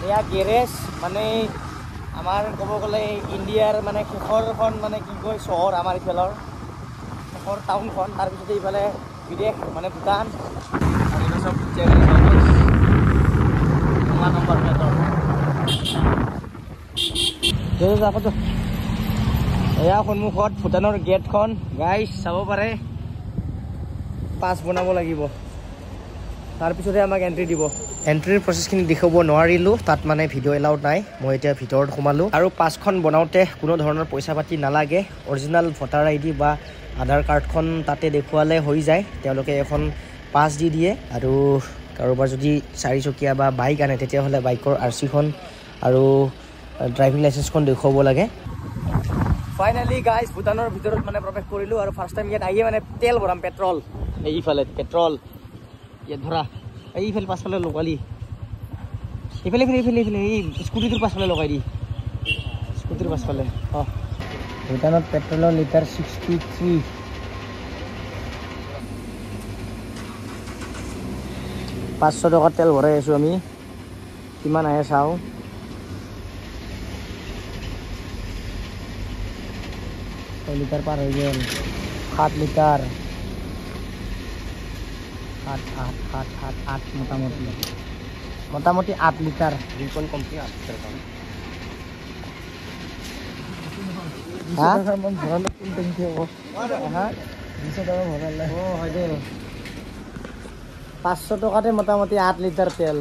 এয়া গেৰেজ মানে আমাৰ ক'ব গ'লে ইণ্ডিয়াৰ মানে শেষৰখন মানে কি কয় চহৰ আমাৰ ইফালৰ শেষৰ টাউনখন তাৰপিছতে ইফালে বিদেশ মানে ভূটান আৰু এইটো চব নম্বৰ প্লেটৰ এয়া সন্মুখত ভূটানৰ গেটখন গাইজ চাব পাৰে পাছ বনাব লাগিব তাৰপিছতে আমাক এণ্ট্ৰি দিব এণ্ট্ৰিৰ প্ৰচেছখিনি দেখাব নোৱাৰিলোঁ তাত মানে ভিডিঅ' এলাউড নাই মই এতিয়া ভিতৰত সোমালোঁ আৰু পাছখন বনাওঁতে কোনো ধৰণৰ পইচা পাতি নালাগে অৰিজিনেল ভোটাৰ ID বা আধাৰ কাৰ্ডখন তাতে দেখুৱালে হৈ যায় তেওঁলোকে এখন পাছ দি দিয়ে আৰু কাৰোবাৰ যদি 4 চকীয়া বা বাইক আনে তেতিয়াহ'লে বাইকৰ RC খন আৰু ড্ৰাইভিং লাইচেন্সখন দেখুৱাব লাগে ফাইনালি গাইজ ভূটানৰ ভিতৰত মানে প্ৰৱেশ কৰিলোঁ আৰু ফাৰ্ষ্ট টাইম ইয়াত আহিয়ে মানে তেল ভৰাম পেট্ৰল এইফালে পেট্ৰল ইয়াত ভৰা এইফালে পাছফালে লগালি এইফালে এই স্কুটিটোৰ পাছফালে লগাই দি স্কুটিৰ পাছফালে ভূটানত পেট্ৰলৰ লিটাৰ 63 500 টকাৰ তেল ভৰাই আছোঁ আমি কিমান আহে চাওঁ লিটাৰ পাৰ হৈ গ'ল 7 লিটাৰ 8 মোটামুটি 8 লিটাৰ হয় দে 500 টকাতে মোটামুটি 8 লিটাৰ তেল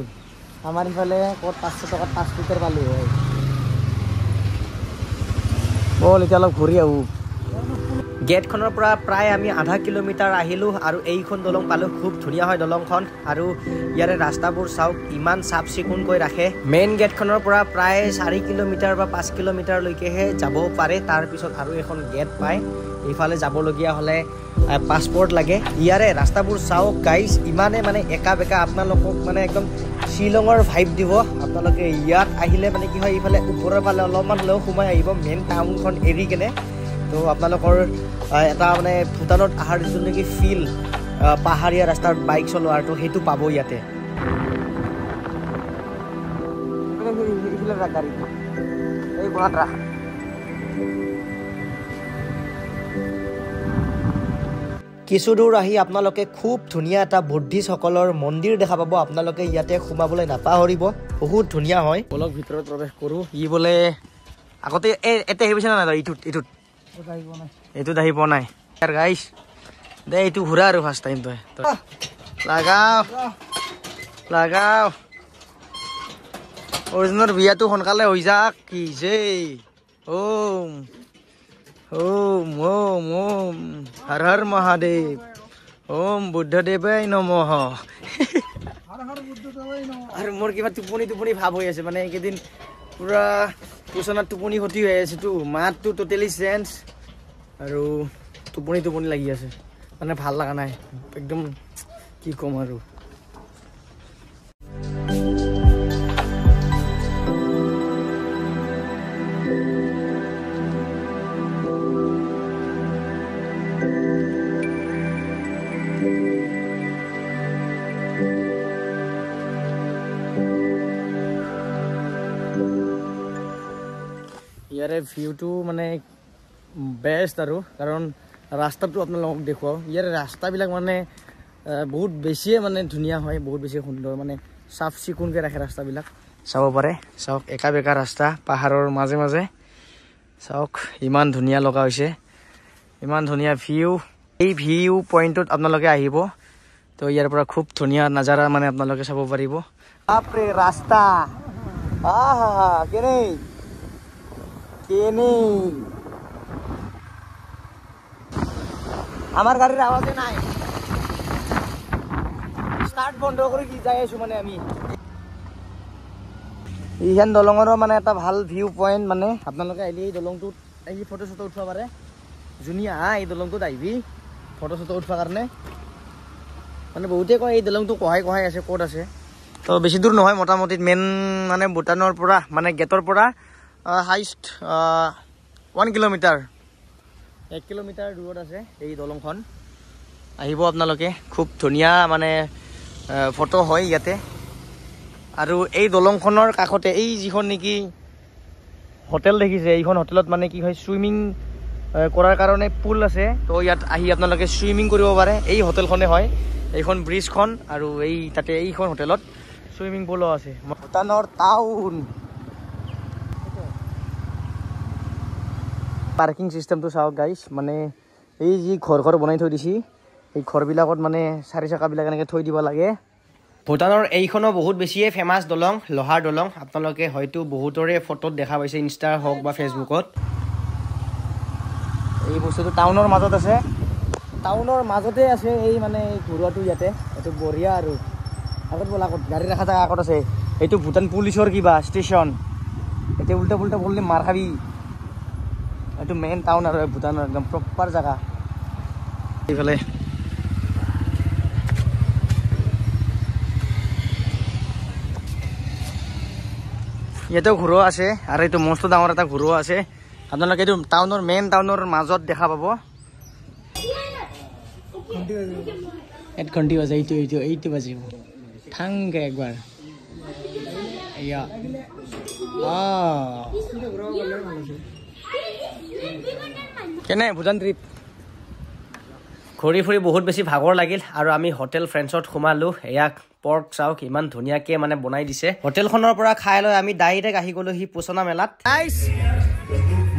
আমাৰ ইফালে ক'ত 500 টকাত 5 লিটাৰ পালোঁ হয় ব'ল এতিয়া অলপ ঘূৰি আহোঁ গেটখনৰ পৰা প্ৰায় আমি আধা কিলোমিটাৰ আহিলোঁ আৰু এইখন দলং পালোঁ খুব ধুনীয়া হয় দলংখন আৰু ইয়াৰে ৰাস্তাবোৰ চাওক ইমান চাফ চিকুণকৈ ৰাখে মেইন গেটখনৰ পৰা প্ৰায় 4 কিলোমিটাৰ বা 5 কিলোমিটাৰলৈকেহে যাব পাৰে তাৰপিছত আৰু এখন গেট পায় এইফালে যাবলগীয়া হ'লে পাছপৰ্ট লাগে ইয়াৰে ৰাস্তাবোৰ চাওক গাইজ ইমানে মানে একা বেকা আপোনালোকক মানে একদম শ্বিলঙৰ ভাইব দিব আপোনালোকে ইয়াত আহিলে মানে কি হয় এইফালে ওপৰৰ ফালে অলপমান হ'লেও সোমাই আহিব মেইন টাউনখন এৰি কেনে তো আপোনালোকৰ এটা মানে ভূটানত অহাৰ যিটো নেকি ফিল পাহাৰীয়া ৰাস্তাত বাইক চলোৱাৰটো সেইটো পাব ইয়াতে কিছু দূৰ আহি আপোনালোকে খুব ধুনীয়া এটা বুদ্ধিষ্টসকলৰ মন্দিৰ দেখা পাব আপোনালোকে ইয়াতে সোমাবলৈ নাপাহৰিব বহুত ধুনীয়া হয় বলক ভিতৰত প্ৰৱেশ কৰোঁ ই বোলে আগতে এতে আহিছে না এইটোত এইটোত আহি পোৱা নাই গাইছ দে এইটো ঘূৰা আৰু ফাৰ্ষ্ট টাইম তই লাগাও অৰিজিনেল বিয়াটো সোনকালে হৈ যাক কি যে ওম হৰ হৰ মহাদেৱ ওম বুদ্ধদেৱাই নমঃ আৰু মোৰ কিবা টোপনি ভাৱ হৈ আছে মানে এইকেইদিন পুৰা টিউচনত টোপনি ক্ষতি হৈ আছেতো মাতটো টোটেলি চেঞ্জ আৰু টোপনি লাগি আছে মানে ভাল লগা নাই একদম কি ক'ম আৰু ইয়াৰে ভিউটো মানে বেষ্ট আৰু কাৰণ ৰাস্তাটো আপোনালোকক দেখুৱাওঁ ইয়াৰে ৰাস্তাবিলাক মানে বহুত বেছিয়ে মানে ধুনীয়া হয় বহুত বেছি সুন্দৰ মানে চাফ চিকুণকৈ ৰাখে ৰাস্তাবিলাক চাব পাৰে চাওক একা বেকা ৰাস্তা পাহাৰৰ মাজে মাজে চাওক ইমান ধুনীয়া লগা হৈছে ইমান ধুনীয়া ভিউ এই ভিউ পইণ্টত আপোনালোকে আহিব তো ইয়াৰ পৰা খুব ধুনীয়া নাজাৰা মানে আপোনালোকে চাব পাৰিব বাপৰে ৰাস্তা আমাৰ গাড়িৰ আওয়াজে নাই স্টাৰ্ট বন্ধ কৰে কি যাই আছো মানে আমি এইখান দলঙৰ মানে এটা ভাল ভিউ পইণ্ট মানে আপোনালোকে আহিলে এই দলংটোত আহি ফটো চটো উঠিব পাৰে ধুনীয়া এই দলংটোত আহিবি ফটো চটো উঠিবৰ কাৰণে মানে বহুতে কয় এই দলংটো কহাই আছে ক'ত আছে তো বেছি দূৰ নহয় মোটামুটি মেইন মানে ভূটানৰ পৰা মানে গেটৰ পৰা হাইষ্ট 1 কিলোমিটাৰ 1 কিলোমিটাৰ দূৰত আছে এই দলংখন আহিব আপোনালোকে খুব ধুনীয়া মানে ফটো হয় ইয়াতে আৰু এই দলংখনৰ কাষতে এই যিখন নেকি হোটেল দেখিছে, এইখন হোটেলত মানে কি হয় সুইমিং কৰাৰ কাৰণে পুল আছে। তো ইয়াত আহি আপোনালোকে সুইমিং কৰিব পাৰে। এই হোটেলখনে হয়, এইখন ব্ৰিজখন, আৰু এই তাতে এইখন হোটেলত সুইমিং পুলো আছে। ভূটানৰ টাউন পাৰ্কিং চিষ্টেমটো চাওক গাইজ, মানে এই যি ঘৰ বনাই থৈ দিছি, এই ঘৰবিলাকত মানে 4 চকাবিলাক এনেকৈ থৈ দিব লাগে। ভূটানৰ এইখনো বহুত বেছিয়ে ফেমাছ দলং, লোহাৰ দলং। আপোনালোকে হয়তো বহুতৰে ফটোত দেখা পাইছে, ইনষ্টা হওক বা ফেচবুকত। এই বস্তুটো টাউনৰ মাজত আছে, টাউনৰ মাজতে আছে এই মানে এই ঘৰুৱাটো ইয়াতে। এইটো বঢ়িয়া। আৰু আগত বোলা আগত গাড়ী ৰখা জেগা আগত আছে, এইটো ভূটান পুলিচৰ কিবা ষ্টেচন। এতিয়া উল্টা পুল্টা বললে মাৰ খাবি। এইটো মেইন টাউন আৰু ভূটানৰ একদম প্ৰপাৰ জেগা। এইফালে ইয়াতেও ঘৰুৱা আছে, আৰু এইটো মস্ত ডাঙৰ এটা ঘৰুৱা আছে। আপোনালোকে এইটো টাউনৰ মেইন টাউনৰ মাজত দেখা পাব। ঘণ্টি বাজে, এইটো বাজিব ঠাংকে একবাৰ। এয়া কেনে ভূটান ট্ৰিপ? ঘূৰি ফুৰি বহুত বেছি ভাগৰ লাগিল, আৰু আমি হোটেল ফ্ৰেণ্ডছত সোমালোঁ। ইয়াক পৰ্ক চাওক ইমান ধুনীয়াকৈ মানে বনাই দিছে। হোটেলখনৰ পৰা খাই লৈ আমি ডাইৰেক্ট আহি গ'লোঁ সি পোচনা মেলাত।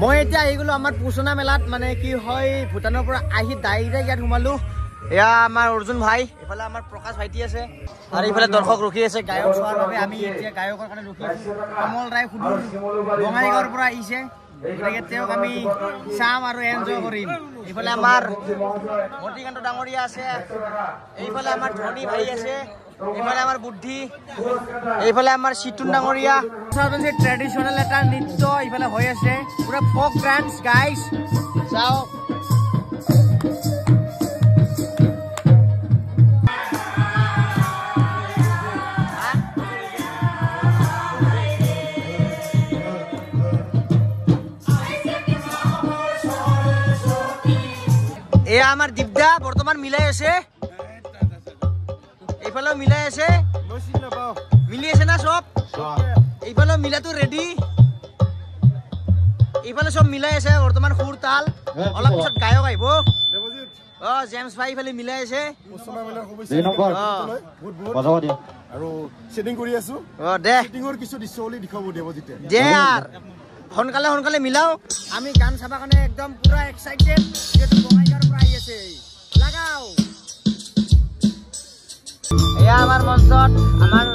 মই এতিয়া আহি গ'লোঁ আমাৰ পোচনা মেলাত। মানে কি হয়, ভূটানৰ পৰা আহি ডাইৰেক্ট ইয়াত সোমালোঁ। এয়া আমাৰ অৰ্জুন ভাই, এইফালে আমাৰ প্ৰকাশ ভাইটি আছে, আৰু এইফালে দৰ্শক ৰখি আছে গায়ক চোৱাৰ বাবে। আমি এতিয়া গায়কৰ কাৰণে ৰখি আছোঁ। কমল ৰায় সুদূৰ বঙাইগাঁৱৰ পৰা আহিছে, গতিকে তেওঁক আমি চাম আৰু এনজয় কৰিম। এইফালে আমাৰ মতিকান্ত ডাঙৰীয়া আছে, এইফালে আমাৰ ধনী ভাই আছে, এইফালে আমাৰ বুদ্ধি, এইফালে আমাৰ চিতুন ডাঙৰীয়া। ট্ৰেডিশ্যনেল এটা নৃত্য এইফালে হৈ আছে, পুৰা ফক ডান্স গাইজ চাওক। এয়া আমাৰ দীপদা বৰ্তমান মিলাই আছে, এইফালেও মিলাই আছে, মিলি আছে না চব? এইফালেও মিলাটো ৰেডি, এইফালে চব মিলাই আছে বৰ্তমান সুৰ তাল। অলপ পিছত গায়ক আহিব। জেমছ ভাই এইফালে মিলাই আছে, আৰু ছেটিং কৰি আছো। দে ছেটিংৰ কিছু দৃশ্য বুলি দেখাব দেৱজিতে। দে আৰ সোনকালে সোনকালে মিলাও। আমি গান চাবৰ কাৰণে একদম পুৰা এক্সাইটেড, যিহেতু বঙাইগাঁৱৰ পৰা আহি আছে। লাগাও। এয়া আমাৰ মঞ্চত আমাৰ